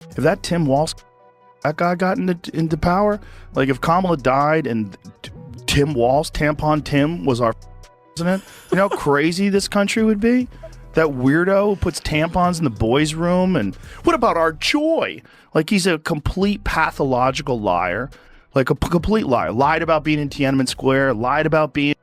If that Tim Walz, that guy got into power, like if Kamala died and Tim Walz, Tampon Tim, was our president, you know how crazy this country would be? That weirdo who puts tampons in the boys' room. And what about our Joy? Like, he's a complete pathological liar. Like a complete liar. Lied about being in Tiananmen Square. Lied about being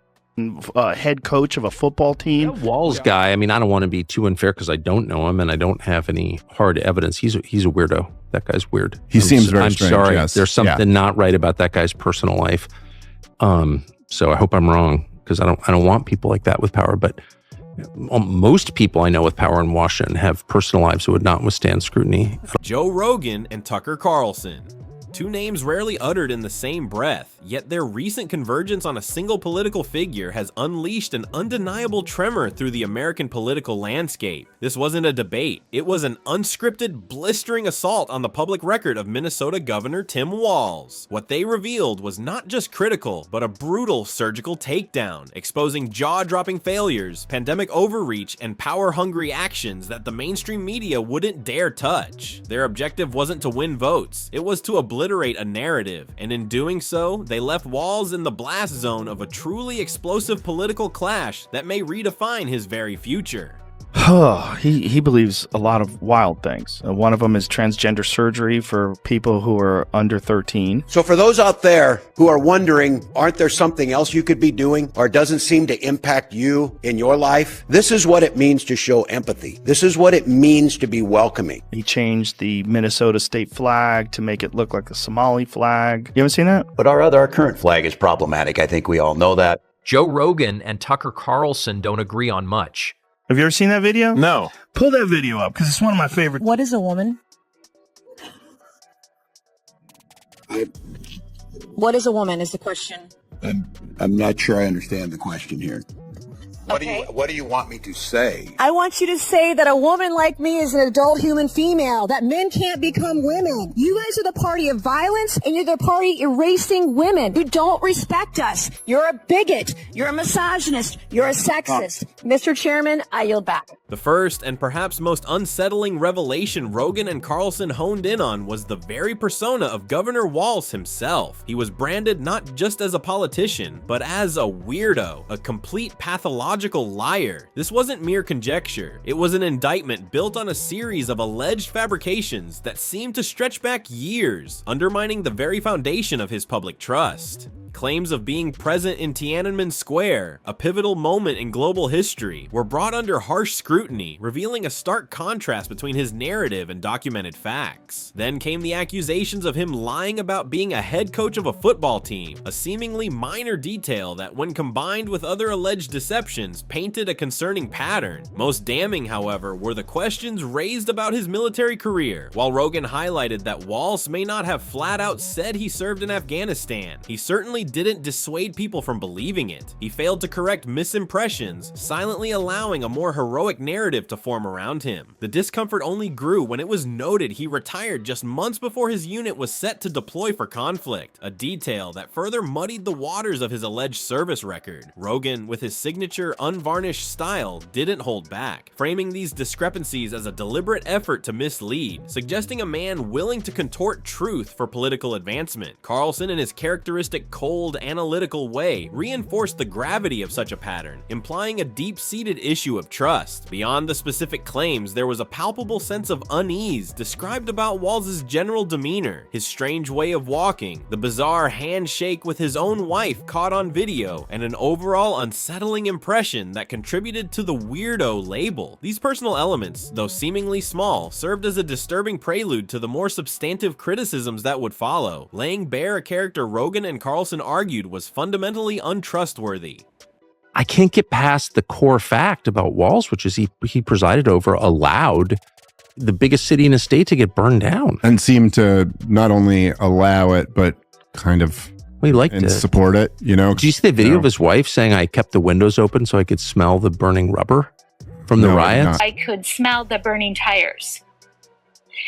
head coach of a football team. That Walz guy, I mean, I don't want to be too unfair because I don't know him and I don't have any hard evidence. He's a weirdo. That guy's weird. He seems very strange. I'm sorry. Yes. There's something not right about that guy's personal life. So I hope I'm wrong because I don't want people like that with power. But most people I know with power in Washington have personal lives that would not withstand scrutiny. Joe Rogan and Tucker Carlson. Two names rarely uttered in the same breath, yet their recent convergence on a single political figure has unleashed an undeniable tremor through the American political landscape. This wasn't a debate, it was an unscripted, blistering assault on the public record of Minnesota Governor Tim Walz. What they revealed was not just critical, but a brutal surgical takedown, exposing jaw-dropping failures, pandemic overreach, and power-hungry actions that the mainstream media wouldn't dare touch. Their objective wasn't to win votes, it was to obliterate a narrative, and in doing so, they left Walz in the blast zone of a truly explosive political clash that may redefine his very future. He believes a lot of wild things. One of them is transgender surgery for people who are under 13. So for those out there who are wondering, aren't there something else you could be doing or doesn't seem to impact you in your life? This is what it means to show empathy. This is what it means to be welcoming. He changed the Minnesota state flag to make it look like a Somali flag. You haven't seen that? But our current flag is problematic. I think we all know that. Joe Rogan and Tucker Carlson don't agree on much. Have you ever seen that video? No. Pull that video up because it's one of my favorites. What is a woman? What is a woman is the question. I'm not sure I understand the question here. What do you want me to say? I want you to say that a woman like me is an adult human female, that men can't become women. You guys are the party of violence, and you're the party erasing women. You don't respect us. You're a bigot. You're a misogynist. You're a sexist. Mr. Chairman, I yield back. The first and perhaps most unsettling revelation Rogan and Carlson honed in on was the very persona of Governor Walz himself. He was branded not just as a politician, but as a weirdo, a complete pathological liar. This wasn't mere conjecture. It was an indictment built on a series of alleged fabrications that seemed to stretch back years, undermining the very foundation of his public trust. Claims of being present in Tiananmen Square, a pivotal moment in global history, were brought under harsh scrutiny, revealing a stark contrast between his narrative and documented facts. Then came the accusations of him lying about being a head coach of a football team, a seemingly minor detail that, when combined with other alleged deceptions, painted a concerning pattern. Most damning, however, were the questions raised about his military career. While Rogan highlighted that Walz may not have flat out said he served in Afghanistan, he certainly didn't dissuade people from believing it. He failed to correct misimpressions, silently allowing a more heroic narrative to form around him. The discomfort only grew when it was noted he retired just months before his unit was set to deploy for conflict, a detail that further muddied the waters of his alleged service record. Rogan, with his signature unvarnished style, didn't hold back, framing these discrepancies as a deliberate effort to mislead, suggesting a man willing to contort truth for political advancement. Carlson, in his characteristic cold, analytical way, reinforced the gravity of such a pattern, implying a deep-seated issue of trust. Beyond the specific claims, there was a palpable sense of unease described about Walz's general demeanor, his strange way of walking, the bizarre handshake with his own wife caught on video, and an overall unsettling impression that contributed to the weirdo label. These personal elements, though seemingly small, served as a disturbing prelude to the more substantive criticisms that would follow, laying bare a character Rogan and Carlson argued was fundamentally untrustworthy. I can't get past the core fact about Walz, which is he presided over, allowed the biggest city in the state to get burned down. And seemed to not only allow it, but kind of we liked it. Support it, you know. Did you see the video of his wife saying, I kept the windows open so I could smell the burning rubber from the riots? I could smell the burning tires.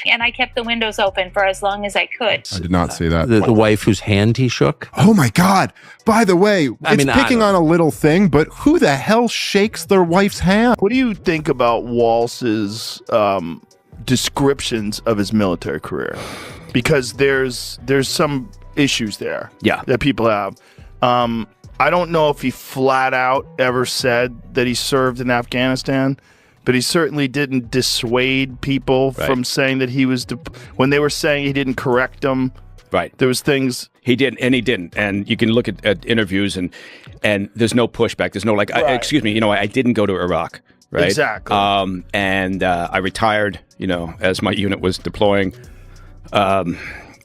And I kept the windows open for as long as I could. I did not see that. The wife whose hand he shook? Oh my God. By the way, it's picking on a little thing, but who the hell shakes their wife's hand? What do you think about Walz's descriptions of his military career, because there's some issues there that people have. I don't know if he flat out ever said that he served in Afghanistan, but he certainly didn't dissuade people from saying that he was when they were saying he didn't correct them. Right. There was things he did and he didn't. And you can look at interviews and there's no pushback. There's no like, excuse me, I didn't go to Iraq. Right. Exactly. And I retired, as my unit was deploying.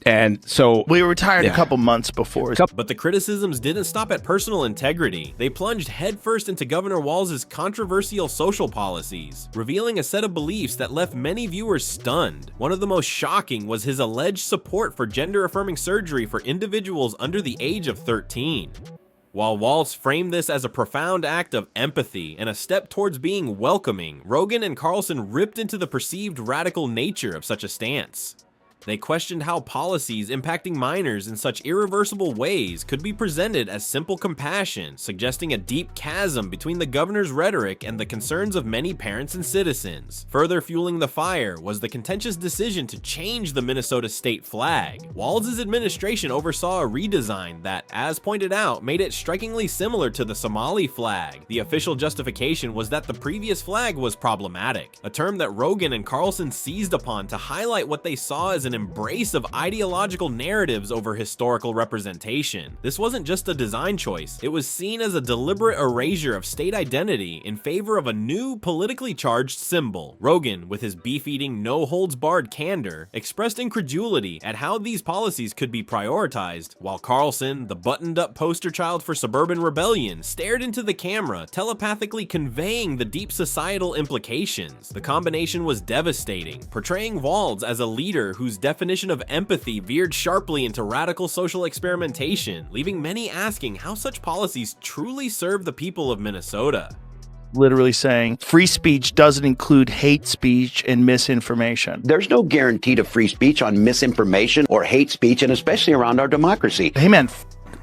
And so we retired a couple months before. But the criticisms didn't stop at personal integrity. They plunged headfirst into Governor Walz's controversial social policies, revealing a set of beliefs that left many viewers stunned. One of the most shocking was his alleged support for gender-affirming surgery for individuals under the age of 13. While Walz framed this as a profound act of empathy and a step towards being welcoming, Rogan and Carlson ripped into the perceived radical nature of such a stance. They questioned how policies impacting minors in such irreversible ways could be presented as simple compassion, suggesting a deep chasm between the governor's rhetoric and the concerns of many parents and citizens. Further fueling the fire was the contentious decision to change the Minnesota state flag. Walz's administration oversaw a redesign that, as pointed out, made it strikingly similar to the Somali flag. The official justification was that the previous flag was problematic, a term that Rogan and Carlson seized upon to highlight what they saw as an embrace of ideological narratives over historical representation. This wasn't just a design choice, it was seen as a deliberate erasure of state identity in favor of a new politically charged symbol. Rogan, with his beef-eating, no-holds-barred candor, expressed incredulity at how these policies could be prioritized, while Carlson, the buttoned-up poster child for suburban rebellion, stared into the camera, telepathically conveying the deep societal implications. The combination was devastating, portraying Walz as a leader whose definition of empathy veered sharply into radical social experimentation, leaving many asking how such policies truly serve the people of Minnesota. Literally saying free speech doesn't include hate speech and misinformation. There's no guarantee to free speech on misinformation or hate speech, and especially around our democracy. Hey man,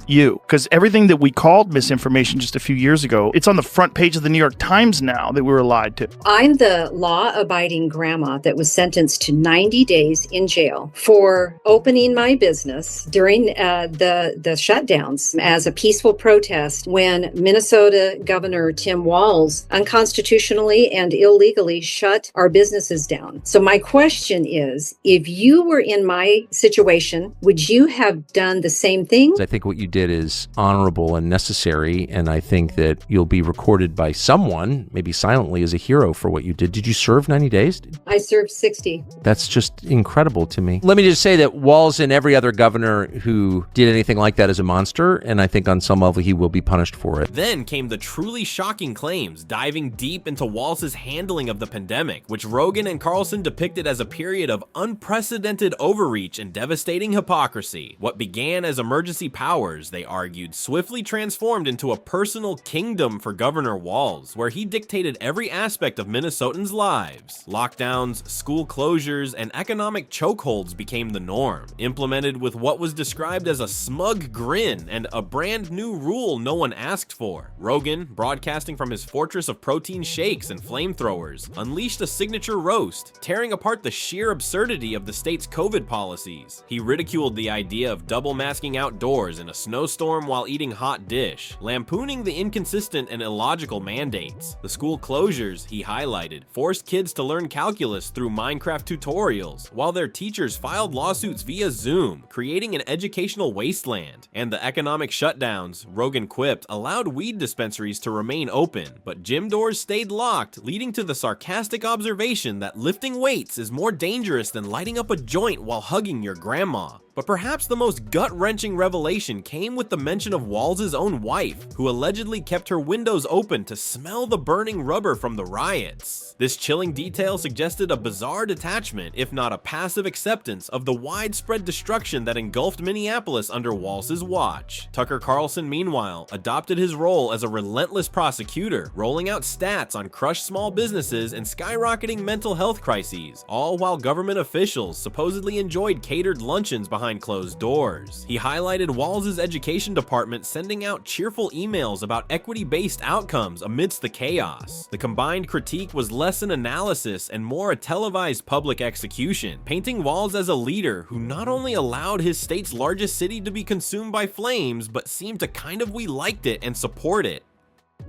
you, because everything that we called misinformation just a few years ago, it's on the front page of the New York Times now that we were lied to. I'm the law-abiding grandma that was sentenced to 90 days in jail for opening my business during the shutdowns as a peaceful protest when Minnesota Governor Tim Walz unconstitutionally and illegally shut our businesses down. So my question is, if you were in my situation, would you have done the same thing? I think what you did is honorable and necessary, and I think that you'll be recorded by someone, maybe silently, as a hero for what you did. Did you serve 90 days? I served 60. That's just incredible to me. Let me just say that Walz and every other governor who did anything like that is a monster, and I think on some level he will be punished for it. Then came the truly shocking claims, diving deep into Walz's handling of the pandemic, which Rogan and Carlson depicted as a period of unprecedented overreach and devastating hypocrisy. What began as emergency powers, they argued, swiftly transformed into a personal kingdom for Governor Walz, where he dictated every aspect of Minnesotans' lives. Lockdowns, school closures, and economic chokeholds became the norm, implemented with what was described as a smug grin and a brand new rule no one asked for. Rogan, broadcasting from his fortress of protein shakes and flamethrowers, unleashed a signature roast, tearing apart the sheer absurdity of the state's COVID policies. He ridiculed the idea of double masking outdoors in a snowstorm while eating hot dish, lampooning the inconsistent and illogical mandates. The school closures, he highlighted, forced kids to learn calculus through Minecraft tutorials, while their teachers filed lawsuits via Zoom, creating an educational wasteland. And the economic shutdowns, Rogan quipped, allowed weed dispensaries to remain open, but gym doors stayed locked, leading to the sarcastic observation that lifting weights is more dangerous than lighting up a joint while hugging your grandma. But perhaps the most gut-wrenching revelation came with the mention of Walz's own wife, who allegedly kept her windows open to smell the burning rubber from the riots. This chilling detail suggested a bizarre detachment, if not a passive acceptance, of the widespread destruction that engulfed Minneapolis under Walz's watch. Tucker Carlson, meanwhile, adopted his role as a relentless prosecutor, rolling out stats on crushed small businesses and skyrocketing mental health crises, all while government officials supposedly enjoyed catered luncheons behind behind closed doors. He highlighted Walz's education department sending out cheerful emails about equity-based outcomes amidst the chaos. The combined critique was less an analysis and more a televised public execution, painting Walz as a leader who not only allowed his state's largest city to be consumed by flames, but seemed to kind of we liked it and support it.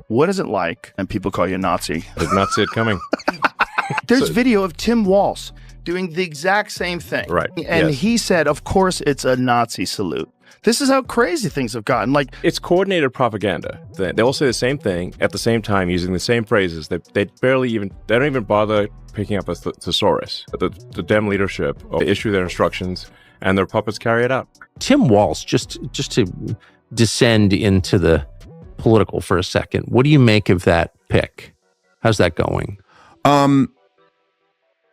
What is it like? And people call you a Nazi. Did not see it coming. There's video of Tim Walz doing the exact same thing. Right. And yes. he said, of course, it's a Nazi salute. This is how crazy things have gotten. Like, it's coordinated propaganda. They all say the same thing at the same time using the same phrases. They don't even bother picking up a thesaurus. The Dem leadership, they issue their instructions and their puppets carry it out. Tim Walz, just to descend into the political for a second, what do you make of that pick? How's that going?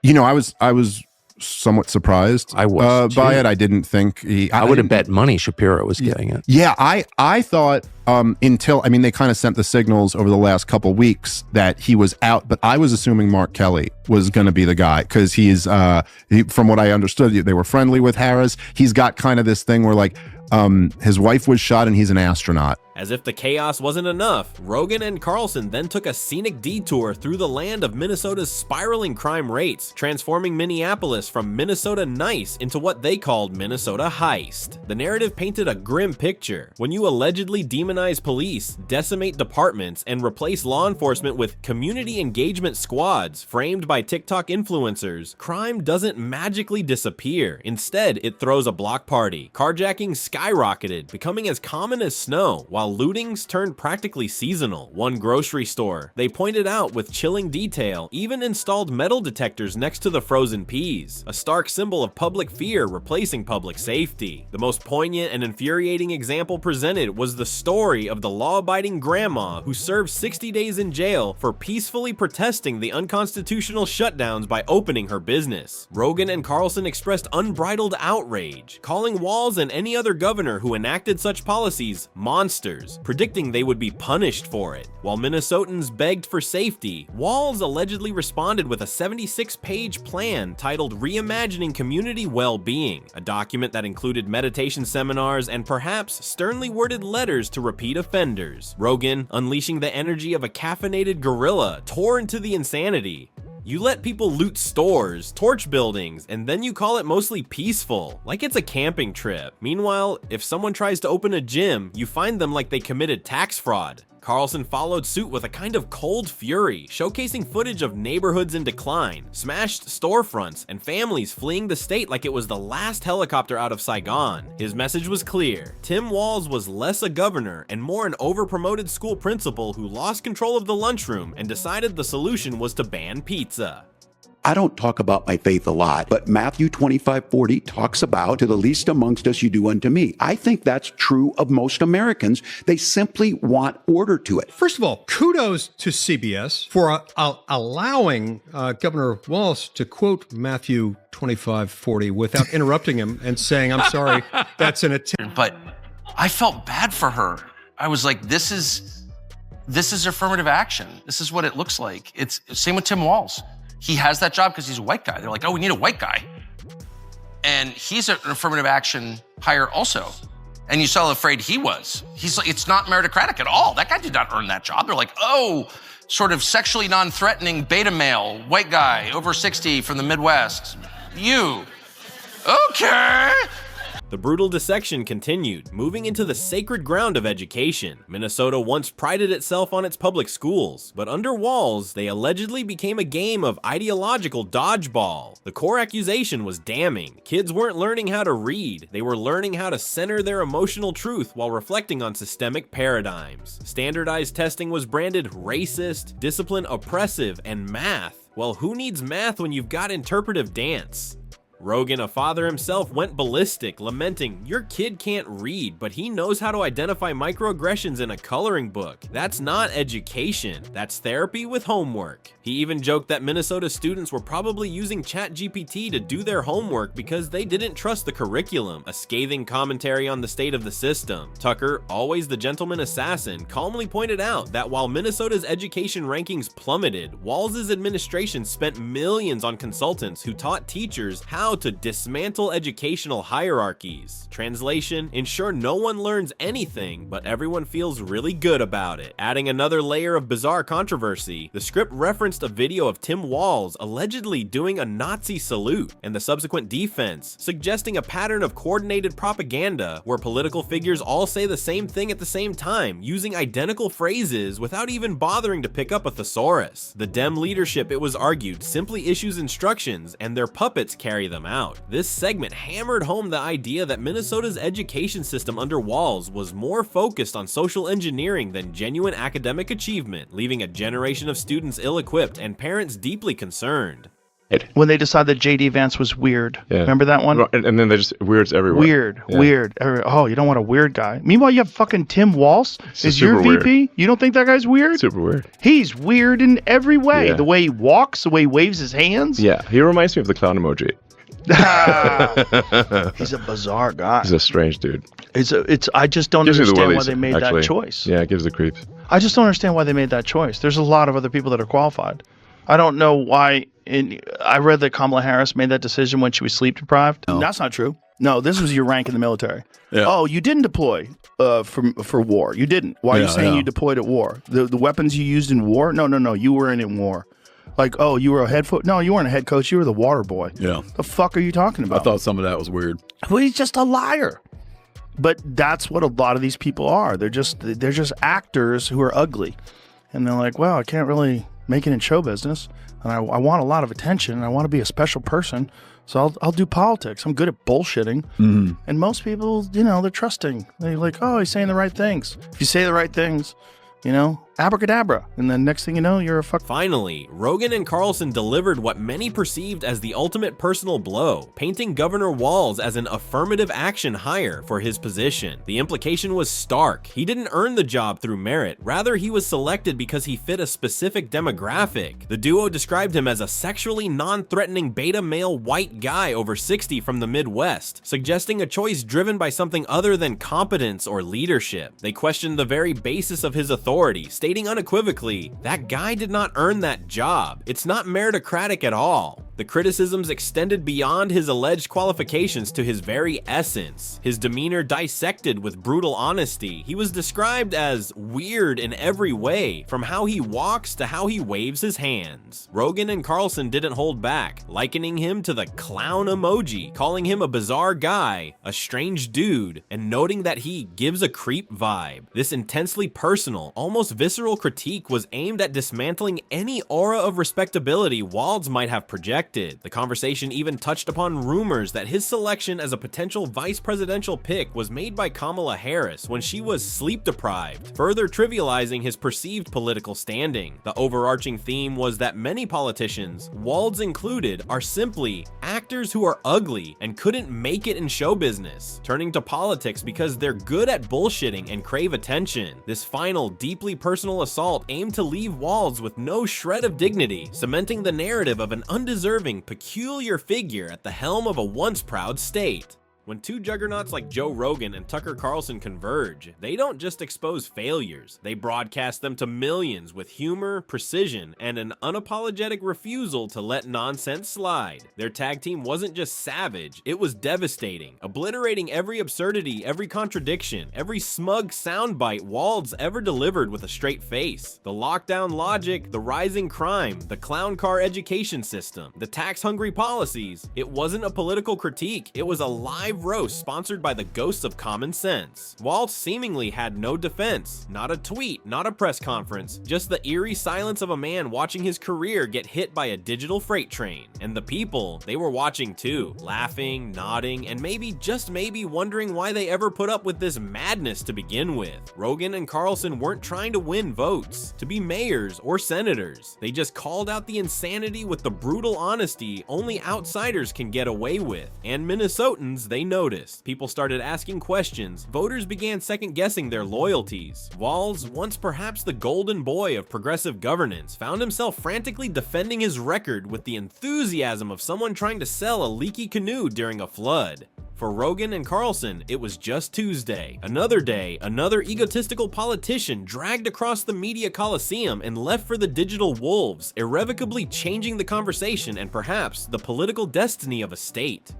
You know, I was somewhat surprised by it. I didn't think I would have bet money Shapiro was getting it. Yeah, I thought until, I mean, they kind of sent the signals over the last couple weeks that he was out, but I was assuming Mark Kelly was going to be the guy because he's, from what I understood, they were friendly with Harris. He's got kind of this thing where like his wife was shot and he's an astronaut. As if the chaos wasn't enough, Rogan and Carlson then took a scenic detour through the land of Minnesota's spiraling crime rates, transforming Minneapolis from Minnesota nice into what they called Minnesota heist. The narrative painted a grim picture. When you allegedly demonize police, decimate departments, and replace law enforcement with community engagement squads framed by TikTok influencers, crime doesn't magically disappear. Instead, it throws a block party. Carjacking skyrocketed, becoming as common as snow, while lootings turned practically seasonal. One grocery store, they pointed out with chilling detail, even installed metal detectors next to the frozen peas, a stark symbol of public fear replacing public safety. The most poignant and infuriating example presented was the story of the law-abiding grandma who served 60 days in jail for peacefully protesting the unconstitutional shutdowns by opening her business. Rogan and Carlson expressed unbridled outrage, calling Walz and any other governor who enacted such policies monsters, predicting they would be punished for it. While Minnesotans begged for safety, Walz allegedly responded with a 76-page plan titled Reimagining Community Well-Being, a document that included meditation seminars and perhaps sternly worded letters to repeat offenders. Rogan, unleashing the energy of a caffeinated gorilla, tore into the insanity. You let people loot stores, torch buildings, and then you call it mostly peaceful, like it's a camping trip. Meanwhile, if someone tries to open a gym, you find them like they committed tax fraud. Carlson followed suit with a kind of cold fury, showcasing footage of neighborhoods in decline, smashed storefronts, and families fleeing the state like it was the last helicopter out of Saigon. His message was clear. Tim Walz was less a governor and more an overpromoted school principal who lost control of the lunchroom and decided the solution was to ban pizza. I don't talk about my faith a lot, but Matthew 25:40 talks about, to the least amongst us you do unto me. I think that's true of most Americans. They simply want order to it. First of all, kudos to CBS for allowing Governor Walz to quote Matthew 25:40 without interrupting him and saying, I'm sorry, that's an attempt. But I felt bad for her. I was like, this is affirmative action. This is what it looks like. It's same with Tim Walz. He has that job because he's a white guy. They're like, oh, we need a white guy. And he's an affirmative action hire also. And you saw how afraid he was. He's like, it's not meritocratic at all. That guy did not earn that job. They're like, oh, sort of sexually non-threatening beta male, white guy, over 60 from the Midwest. You. Okay. The brutal dissection continued, moving into the sacred ground of education. Minnesota once prided itself on its public schools, but under Walz, they allegedly became a game of ideological dodgeball. The core accusation was damning. Kids weren't learning how to read, they were learning how to center their emotional truth while reflecting on systemic paradigms. Standardized testing was branded racist, discipline oppressive, and math. Well, who needs math when you've got interpretive dance? Rogan, a father himself, went ballistic, lamenting, your kid can't read, but he knows how to identify microaggressions in a coloring book. That's not education, that's therapy with homework. He even joked that Minnesota students were probably using ChatGPT to do their homework because they didn't trust the curriculum, a scathing commentary on the state of the system. Tucker, always the gentleman assassin, calmly pointed out that while Minnesota's education rankings plummeted, Walz's administration spent millions on consultants who taught teachers how how to dismantle educational hierarchies. Translation, ensure no one learns anything, but everyone feels really good about it. Adding another layer of bizarre controversy, the script referenced a video of Tim Walz allegedly doing a Nazi salute and the subsequent defense, suggesting a pattern of coordinated propaganda where political figures all say the same thing at the same time, using identical phrases without even bothering to pick up a thesaurus. The Dem leadership, it was argued, simply issues instructions and their puppets carry them out. This segment hammered home the idea that Minnesota's education system under Walz was more focused on social engineering than genuine academic achievement, leaving a generation of students ill-equipped and parents deeply concerned. When they decided that J.D. Vance was weird. Yeah. Remember that one? And then there's just weirds everywhere. Weird. Oh, you don't want a weird guy. Meanwhile, you have fucking Tim Walz is your VP. Weird. You don't think that guy's weird? Super weird. He's weird in every way. Yeah. The way he walks, the way he waves his hands. Yeah, he reminds me of the clown emoji. He's a bizarre guy. He's a strange dude. I just don't understand why they made that choice. Yeah, it gives the creeps. I just don't understand why they made that choice. There's a lot of other people that are qualified. I don't know why. I read that Kamala Harris made that decision when she was sleep deprived. No. That's not true. No, this was your rank in the military. Yeah. Oh, you didn't deploy for war. You didn't. Why are you saying you deployed at war? The weapons you used in war? No. You were in war. Like, oh, you were a head coach? No, you weren't a head coach. You were the water boy. Yeah. The fuck are you talking about? I thought some of that was weird. Well, he's just a liar. But that's what a lot of these people are. They're just actors who are ugly. And they're like, well, I can't really make it in show business. And I want a lot of attention. And I want to be a special person. So I'll do politics. I'm good at bullshitting. Mm-hmm. And most people, they're trusting. They're like, oh, he's saying the right things. If you say the right things, abracadabra. And then next thing you know, you're a fuck. Finally, Rogan and Carlson delivered what many perceived as the ultimate personal blow, painting Governor Walz as an affirmative action hire for his position. The implication was stark. He didn't earn the job through merit. Rather, he was selected because he fit a specific demographic. The duo described him as a sexually non-threatening beta male white guy over 60 from the Midwest, suggesting a choice driven by something other than competence or leadership. They questioned the very basis of his authority, stating unequivocally, that guy did not earn that job. It's not meritocratic at all. The criticisms extended beyond his alleged qualifications to his very essence. His demeanor dissected with brutal honesty. He was described as weird in every way, from how he walks to how he waves his hands. Rogan and Carlson didn't hold back, likening him to the clown emoji, calling him a bizarre guy, a strange dude, and noting that he gives a creep vibe. This intensely personal, almost visceral critique was aimed at dismantling any aura of respectability Walz might have projected. The conversation even touched upon rumors that his selection as a potential vice presidential pick was made by Kamala Harris when she was sleep deprived, further trivializing his perceived political standing. The overarching theme was that many politicians, Walz included, are simply actors who are ugly and couldn't make it in show business, turning to politics because they're good at bullshitting and crave attention. This final, deeply personal assault aimed to leave Walz with no shred of dignity, cementing the narrative of an undeserving, peculiar figure at the helm of a once proud state. When two juggernauts like Joe Rogan and Tucker Carlson converge, they don't just expose failures, they broadcast them to millions with humor, precision, and an unapologetic refusal to let nonsense slide. Their tag team wasn't just savage, it was devastating, obliterating every absurdity, every contradiction, every smug soundbite Walz ever delivered with a straight face. The lockdown logic, the rising crime, the clown car education system, the tax-hungry policies, it wasn't a political critique, it was a live roast sponsored by the ghosts of common sense. Walz seemingly had no defense, not a tweet, not a press conference, just the eerie silence of a man watching his career get hit by a digital freight train. And the people, they were watching too, laughing, nodding, and maybe, just maybe, wondering why they ever put up with this madness to begin with. Rogan and Carlson weren't trying to win votes, to be mayors or senators. They just called out the insanity with the brutal honesty only outsiders can get away with. And Minnesotans, they noticed. People started asking questions. Voters began second-guessing their loyalties. Walz, once perhaps the golden boy of progressive governance, found himself frantically defending his record with the enthusiasm of someone trying to sell a leaky canoe during a flood. For Rogan and Carlson, it was just Tuesday. Another day, another egotistical politician dragged across the media coliseum and left for the digital wolves, irrevocably changing the conversation and perhaps the political destiny of a state.